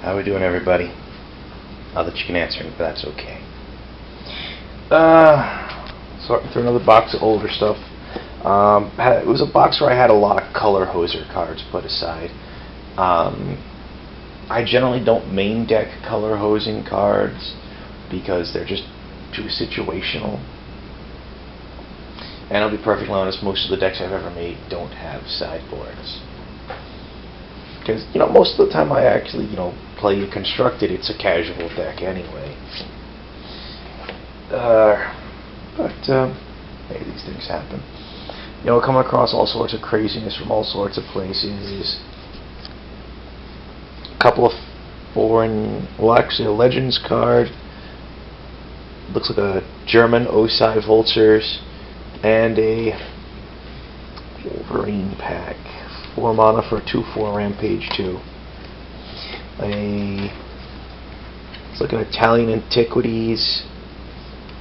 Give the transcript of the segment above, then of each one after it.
How we doing, everybody? Not that you can answer me, but that's okay. Sorting through another box of older stuff. It was a box where I had a lot of color hoser cards put aside. I generally don't main deck color hosing cards because they're just too situational. And I'll be perfectly honest, most of the decks I've ever made don't have sideboards. Because, most of the time I actually, play a constructed, it's a casual deck anyway. Hey, these things happen. Coming across all sorts of craziness from all sorts of places. A couple of actually a Legends card. Looks like a German Osai Vultures. And a Wolverine pack. 4 mana for a 2/4 Rampage 2. It's like an Italian Antiquities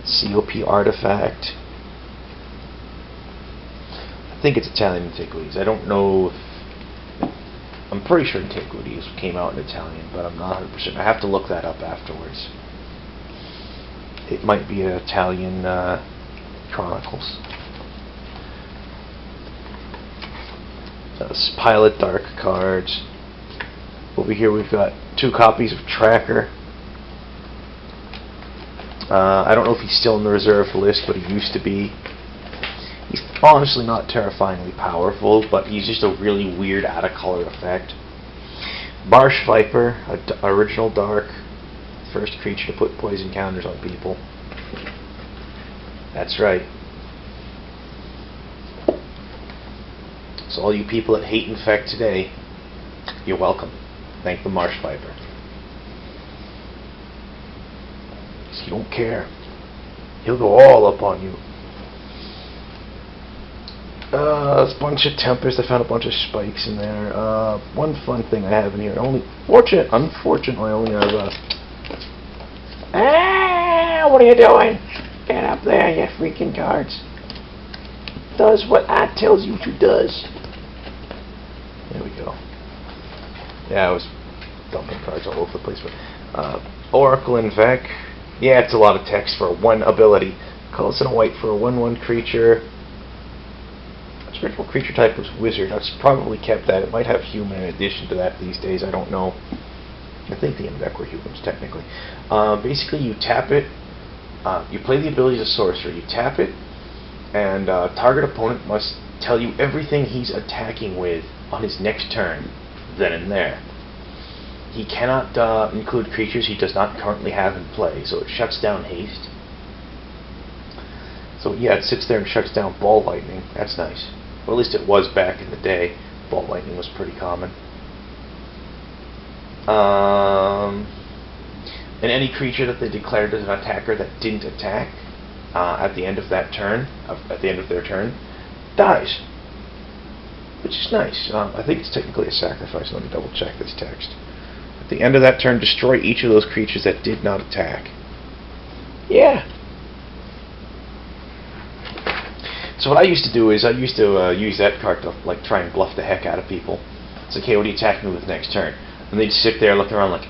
COP artifact. I think it's Italian Antiquities. I don't know if... I'm pretty sure Antiquities came out in Italian, but I'm not 100%. I have to look that up afterwards. It might be an Italian Chronicles. Pilot Dark cards. Over here we've got 2 copies of Tracker. I don't know if he's still in the reserve list, but he used to be. He's honestly not terrifyingly powerful, but he's just a really weird out-of-color effect. Marsh Viper, original Dark. First creature to put poison counters on people. That's right. So all you people that hate Infect today, you're welcome. Thank the Marsh Viper. So you don't care. He'll go all up on you. There's a bunch of Tempest. I found a bunch of spikes in there. One fun thing I have in here. Unfortunately, I only have what are you doing? Get up there, you freaking cards. Does what I tells you to does. There we go. Yeah, I was dumping cards all over the place. But, Oracle and Vec. Yeah, it's a lot of text for one ability. Colors in a white for a 1/1 creature. Its original creature type was Wizard. I've probably kept that. It might have Human in addition to that these days. I don't know. I think the Vec were humans, technically. Basically, you tap it. You play the ability as a sorcerer. You tap it, and target opponent must tell you everything he's attacking with on his next turn, then and there. He cannot include creatures he does not currently have in play, so it shuts down haste. So yeah, it sits there and shuts down Ball Lightning. That's nice. Or at least it was back in the day. Ball Lightning was pretty common. And any creature that they declared as an attacker that didn't attack at the end of that turn, at the end of their turn, dies. Which is nice. I think it's technically a sacrifice. Let me double check this text. At the end of that turn, destroy each of those creatures that did not attack. Yeah. So what I used to do is I used to use that card to try and bluff the heck out of people. It's like, hey, what are you attacking me with next turn? And they'd sit there looking around like,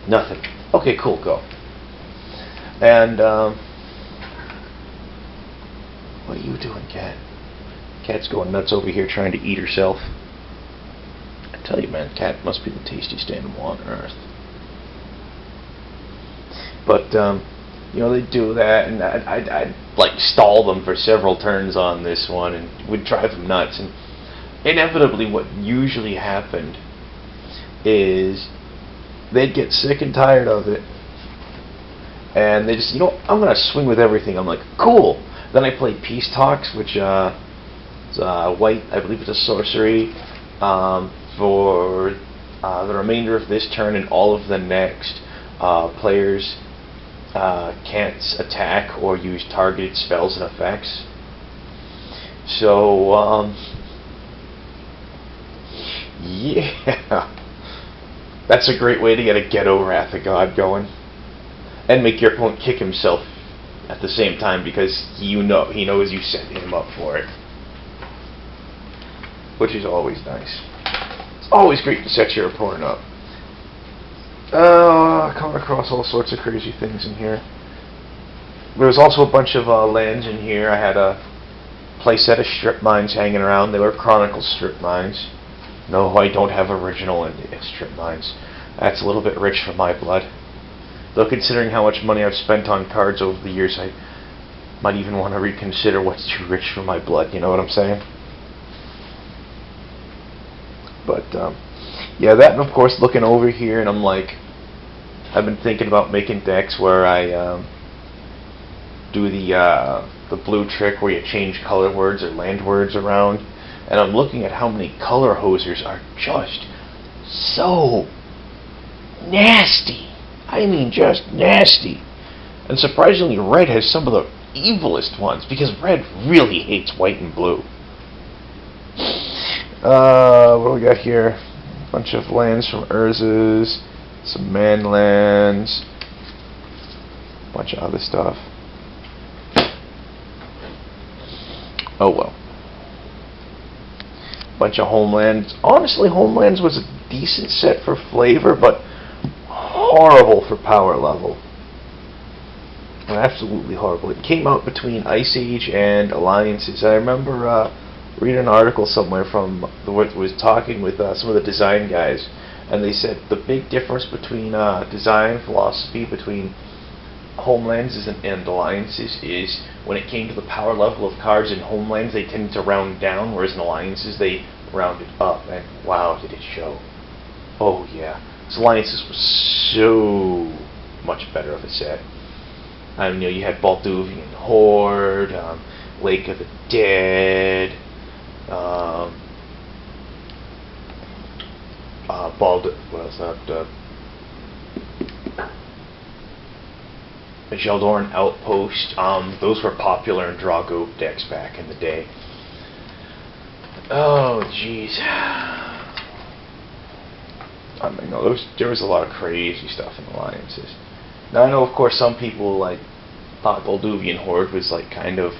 nothing. Okay, cool, go. And what are you doing, Cat? Cat's going nuts over here trying to eat herself. I tell you, man, Cat must be the tastiest animal on earth. But they do that, and I'd stall them for several turns on this one, and would drive them nuts. And inevitably, what usually happened is they'd get sick and tired of it, and they just, I'm gonna swing with everything. I'm like, cool. Then I played Peace Talks, which is white. I believe it's a sorcery for the remainder of this turn and all of the next. Players can't attack or use targeted spells and effects. So, yeah. That's a great way to get a Ghetto Wrath of God going. And make your opponent kick himself at the same time because he knows you set him up for it. Which is always nice. Always great to set your opponent up. Coming across all sorts of crazy things in here. There was also a bunch of lands in here. I had a playset of strip mines hanging around. They were Chronicle strip mines. No, I don't have original strip mines. That's a little bit rich for my blood. Though considering how much money I've spent on cards over the years, I might even want to reconsider what's too rich for my blood, you know what I'm saying? But, yeah, that and of course looking over here and I'm like, I've been thinking about making decks where I do the blue trick where you change color words or land words around, and I'm looking at how many color hosers are just so nasty. I mean just nasty. And surprisingly red has some of the evilest ones, because red really hates white and blue. What do we got here? A bunch of lands from Urza's, some man lands, a bunch of other stuff. Oh well. Bunch of Homelands. Honestly, Homelands was a decent set for flavor, but horrible for power level. Absolutely horrible. It came out between Ice Age and Alliances. I remember reading an article somewhere from was talking with some of the design guys, and they said the big difference between design philosophy between Homelands and Alliances is when it came to the power level of cards in Homelands, they tended to round down, whereas in Alliances they rounded up, and wow, did it show. Oh yeah. So Alliances was so much better of a set. You know, you had Balduvian Horde, Lake of the Dead, Jeldorn Outpost. Those were popular in Drago decks back in the day. Oh, jeez. I mean, no, there was a lot of crazy stuff in Alliances. Now I know, of course, some people like thought Balduvian Horde was like kind of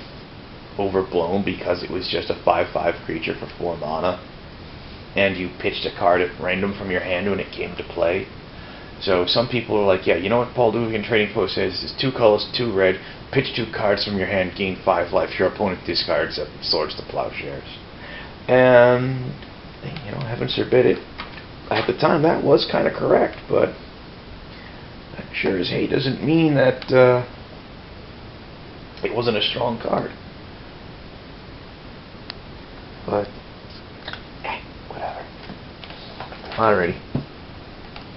overblown because it was just a 5/5 creature for 4 mana, and you pitched a card at random from your hand when it came to play. So some people are like, yeah, you know what Balduvian Trading Post says is 2 colors, 2 red, pitch 2 cards from your hand, gain 5 life. Your opponent discards it, Swords to Plowshares. And you know, heaven forbid it. At the time, that was kind of correct, but that sure as hey doesn't mean that it wasn't a strong card. But whatever. Alrighty.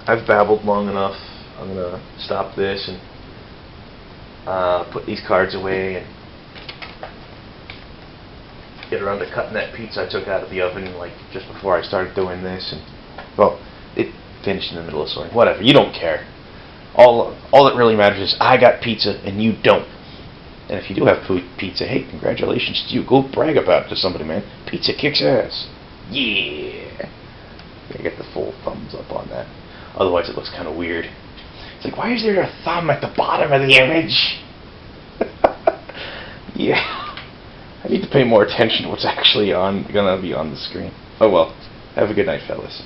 I've babbled long enough. I'm gonna stop this and put these cards away and get around to cutting that pizza I took out of the oven like just before I started doing this. And well, it finished in the middle of sorting. Whatever. You don't care. All that really matters is I got pizza and you don't. And if you do have pizza, hey, congratulations to you. Go brag about it to somebody, man. Pizza kicks ass. Yeah. Gotta get the full thumbs up on that. Otherwise it looks kind of weird. It's like, why is there a thumb at the bottom of the image? Yeah. I need to pay more attention to what's actually gonna be on the screen. Oh well. Have a good night, fellas.